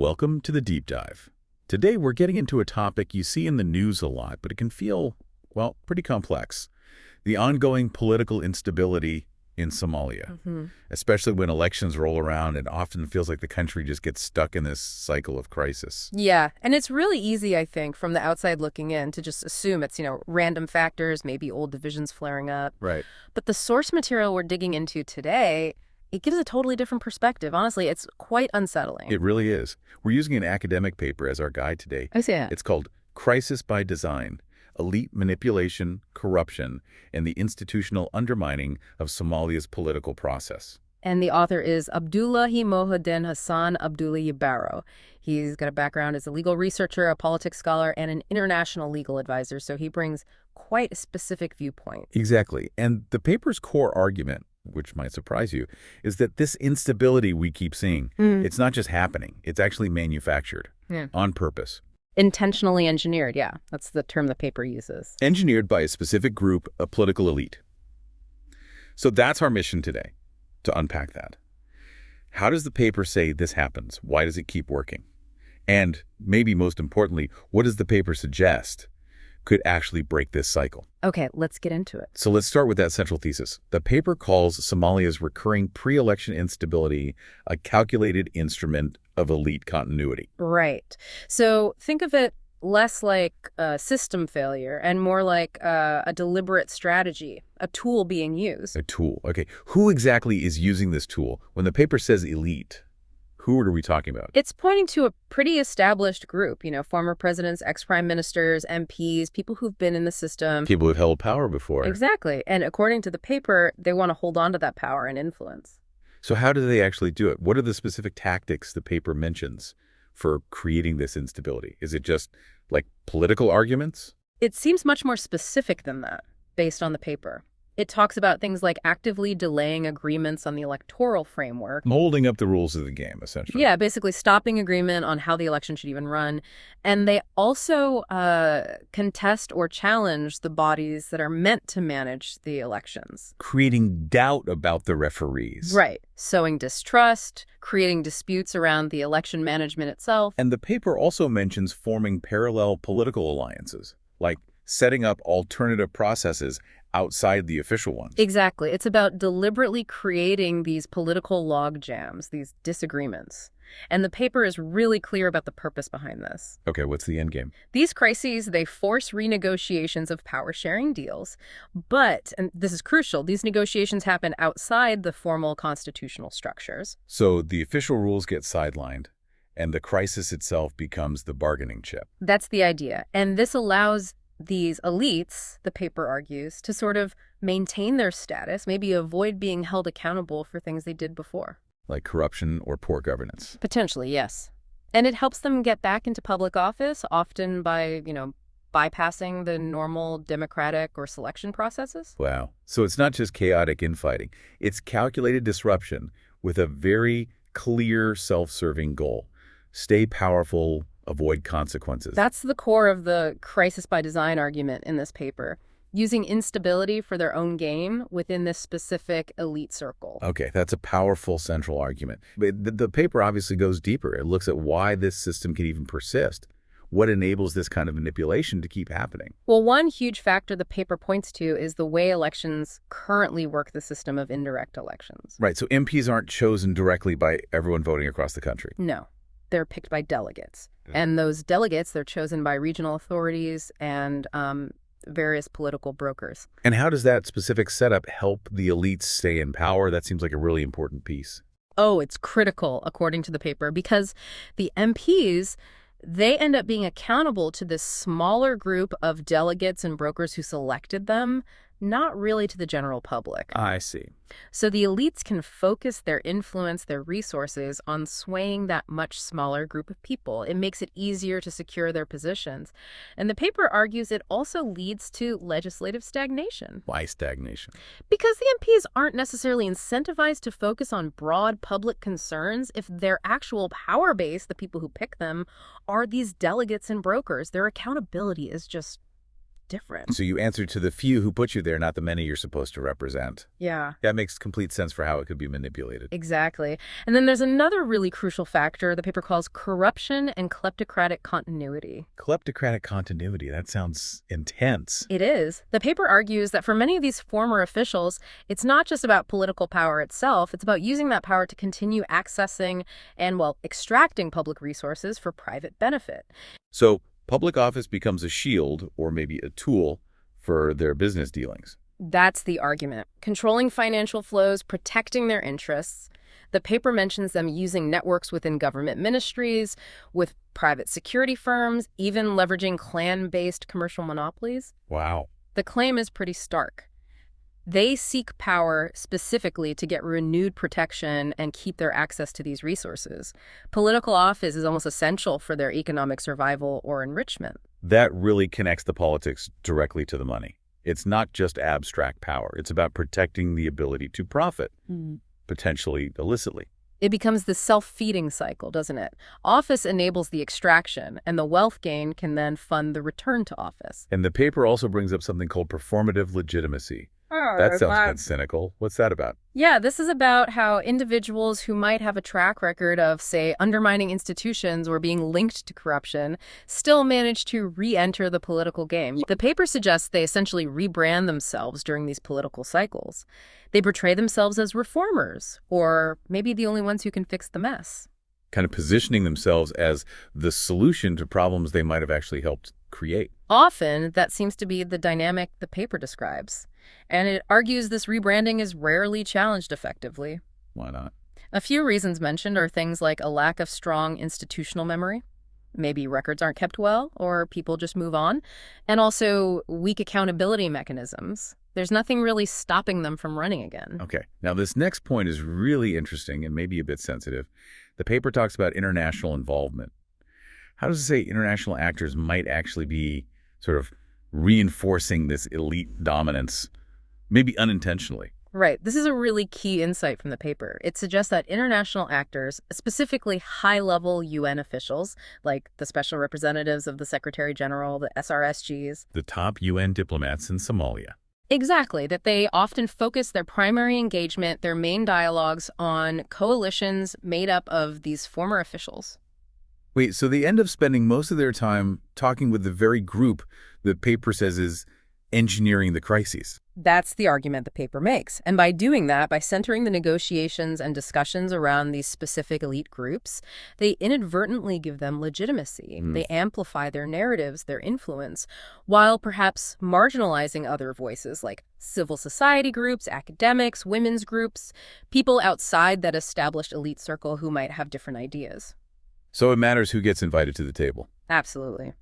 Welcome to the Deep Dive. Today we're getting into a topic you see in the news a lot, but it can feel, well, pretty complex. The ongoing political instability in Somalia, especially when elections roll around and often feels like the country just gets stuck in this cycle of crisis. Yeah, and it's really easy, I think, from the outside looking in to just assume it's, random factors, maybe old divisions flaring up. Right. But the source material we're digging into today, it gives a totally different perspective. Honestly, it's quite unsettling. It really is. We're using an academic paper as our guide today. I see it. It's called Crisis by Design: Elite Manipulation, Corruption, and the Institutional Undermining of Somalia's Political Process. And the author is Abdullahi Mohaddin Hassan Abdullahi Barrow. He's got a background as a legal researcher, a politics scholar, and an international legal advisor, so he brings quite a specific viewpoint. Exactly. And the paper's core argument, which might surprise you, is that this instability we keep seeing, it's not just happening, it's actually manufactured on purpose. Intentionally engineered, yeah. That's the term the paper uses. Engineered by a specific group, a political elite. So that's our mission today, to unpack that. How does the paper say this happens? Why does it keep working? And maybe most importantly, what does the paper suggest could actually break this cycle? Okay, let's get into it. So let's start with that central thesis. The paper calls Somalia's recurring pre-election instability a calculated instrument of elite continuity. Right. So think of it less like a system failure and more like a deliberate strategy, a tool being used. A tool. Okay. Who exactly is using this tool? When the paper says elite, who are we talking about? It's pointing to a pretty established group, former presidents, ex-prime ministers, MPs, people who've been in the system. People who've held power before. Exactly. And according to the paper, they want to hold on to that power and influence. So how do they actually do it? What are the specific tactics the paper mentions for creating this instability? Is it just like political arguments? It seems much more specific than that, based on the paper. It talks about things like actively delaying agreements on the electoral framework. Holding up the rules of the game, essentially. Yeah, basically stopping agreement on how the election should even run. And they also contest or challenge the bodies that are meant to manage the elections. Creating doubt about the referees. Right. Sowing distrust, creating disputes around the election management itself. And the paper also mentions forming parallel political alliances, like setting up alternative processes outside the official ones. Exactly. It's about deliberately creating these political log jams, these disagreements. And the paper is really clear about the purpose behind this. Okay, what's the end game? These crises, they force renegotiations of power-sharing deals. But, and this is crucial, these negotiations happen outside the formal constitutional structures. So the official rules get sidelined, and the crisis itself becomes the bargaining chip. That's the idea. And this allows these elites, the paper argues, to sort of maintain their status, maybe avoid being held accountable for things they did before. Like corruption or poor governance. Potentially, yes. And it helps them get back into public office, often by, bypassing the normal democratic or selection processes. Wow. So it's not just chaotic infighting. It's calculated disruption with a very clear self-serving goal. Stay powerful, avoid consequences. That's the core of the crisis by design argument in this paper, using instability for their own game within this specific elite circle. Okay, that's a powerful central argument. But the paper obviously goes deeper. It looks at why this system can even persist. What enables this kind of manipulation to keep happening? Well, one huge factor the paper points to is the way elections currently work the system of indirect elections. Right, so MPs aren't chosen directly by everyone voting across the country. No. They're picked by delegates. And those delegates, they're chosen by regional authorities and various political brokers. And how does that specific setup help the elites stay in power? That seems like a really important piece. Oh, it's critical, according to the paper, because the MPs, they end up being accountable to this smaller group of delegates and brokers who selected them, not really to the general public. I see. So the elites can focus their influence, their resources on swaying that much smaller group of people. It makes it easier to secure their positions. And the paper argues it also leads to legislative stagnation. Why stagnation? Because the MPs aren't necessarily incentivized to focus on broad public concerns if their actual power base, the people who pick them, are these delegates and brokers. Their accountability is just different. So you answer to the few who put you there, not the many you're supposed to represent. Yeah. That makes complete sense for how it could be manipulated. Exactly. And then there's another really crucial factor the paper calls corruption and kleptocratic continuity. Kleptocratic continuity, that sounds intense. It is. The paper argues that for many of these former officials, it's not just about political power itself, it's about using that power to continue accessing and, well, extracting public resources for private benefit. So public office becomes a shield or maybe a tool for their business dealings. That's the argument. Controlling financial flows, protecting their interests. The paper mentions them using networks within government ministries, with private security firms, even leveraging clan-based commercial monopolies. Wow. The claim is pretty stark. They seek power specifically to get renewed protection and keep their access to these resources. Political office is almost essential for their economic survival or enrichment. That really connects the politics directly to the money. It's not just abstract power. It's about protecting the ability to profit, potentially illicitly. It becomes the self-feeding cycle, doesn't it? Office enables the extraction, and the wealth gain can then fund the return to office. And the paper also brings up something called performative legitimacy. That sounds kind of cynical. What's that about? Yeah, this is about how individuals who might have a track record of, say, undermining institutions or being linked to corruption still manage to re-enter the political game. The paper suggests they essentially rebrand themselves during these political cycles. They portray themselves as reformers, or maybe the only ones who can fix the mess. Kind of positioning themselves as the solution to problems they might have actually helped create. Often, that seems to be the dynamic the paper describes. And it argues this rebranding is rarely challenged effectively. Why not? A few reasons mentioned are things like a lack of strong institutional memory. Maybe records aren't kept well, or people just move on. And also weak accountability mechanisms. There's nothing really stopping them from running again. Okay. Now, this next point is really interesting and maybe a bit sensitive. The paper talks about international involvement. How does it say international actors might actually be sort of reinforcing this elite dominance, maybe unintentionally? Right. This is a really key insight from the paper. It suggests that international actors, specifically high-level UN officials, like the special representatives of the Secretary General, the SRSGs. The top UN diplomats in Somalia. Exactly, that they often focus their primary engagement, their main dialogues, on coalitions made up of these former officials. Wait, so they end up spending most of their time talking with the very group the paper says is engineering the crises. That's the argument the paper makes. And by doing that, by centering the negotiations and discussions around these specific elite groups, they inadvertently give them legitimacy. They amplify their narratives, their influence, while perhaps marginalizing other voices like civil society groups, academics, women's groups, people outside that established elite circle who might have different ideas. So it matters who gets invited to the table. Absolutely.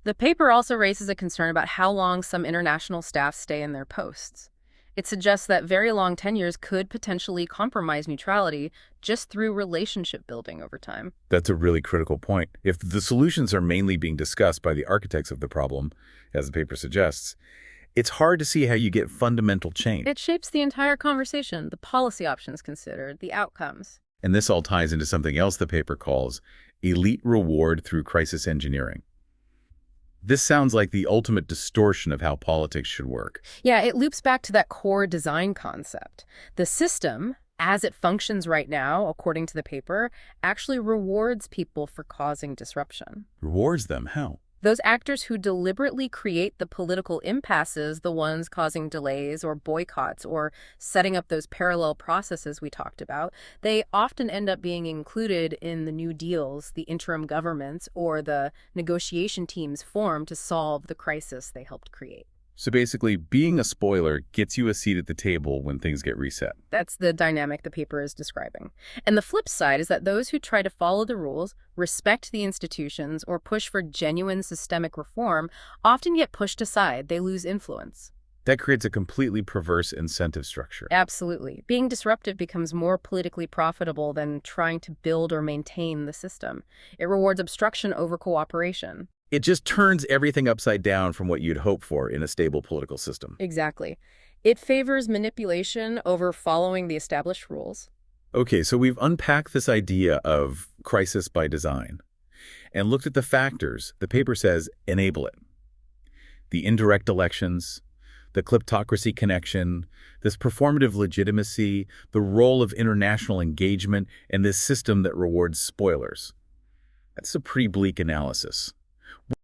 The paper also raises a concern about how long some international staff stay in their posts. It suggests that very long tenures could potentially compromise neutrality just through relationship building over time. That's a really critical point. If the solutions are mainly being discussed by the architects of the problem, as the paper suggests, it's hard to see how you get fundamental change. It shapes the entire conversation, the policy options considered, the outcomes. And this all ties into something else the paper calls elite reward through crisis engineering. This sounds like the ultimate distortion of how politics should work. Yeah, it loops back to that core design concept. The system, as it functions right now, according to the paper, actually rewards people for causing disruption. Rewards them? How? Those actors who deliberately create the political impasses, the ones causing delays or boycotts or setting up those parallel processes we talked about, they often end up being included in the new deals, the interim governments, or the negotiation teams formed to solve the crisis they helped create. So basically, being a spoiler gets you a seat at the table when things get reset. That's the dynamic the paper is describing. And the flip side is that those who try to follow the rules, respect the institutions, or push for genuine systemic reform often get pushed aside. They lose influence. That creates a completely perverse incentive structure. Absolutely. Being disruptive becomes more politically profitable than trying to build or maintain the system. It rewards obstruction over cooperation. It just turns everything upside down from what you'd hope for in a stable political system. Exactly. It favors manipulation over following the established rules. Okay, so we've unpacked this idea of crisis by design and looked at the factors the paper says enable it. the indirect elections, the kleptocracy connection, this performative legitimacy, the role of international engagement, and this system that rewards spoilers. That's a pretty bleak analysis.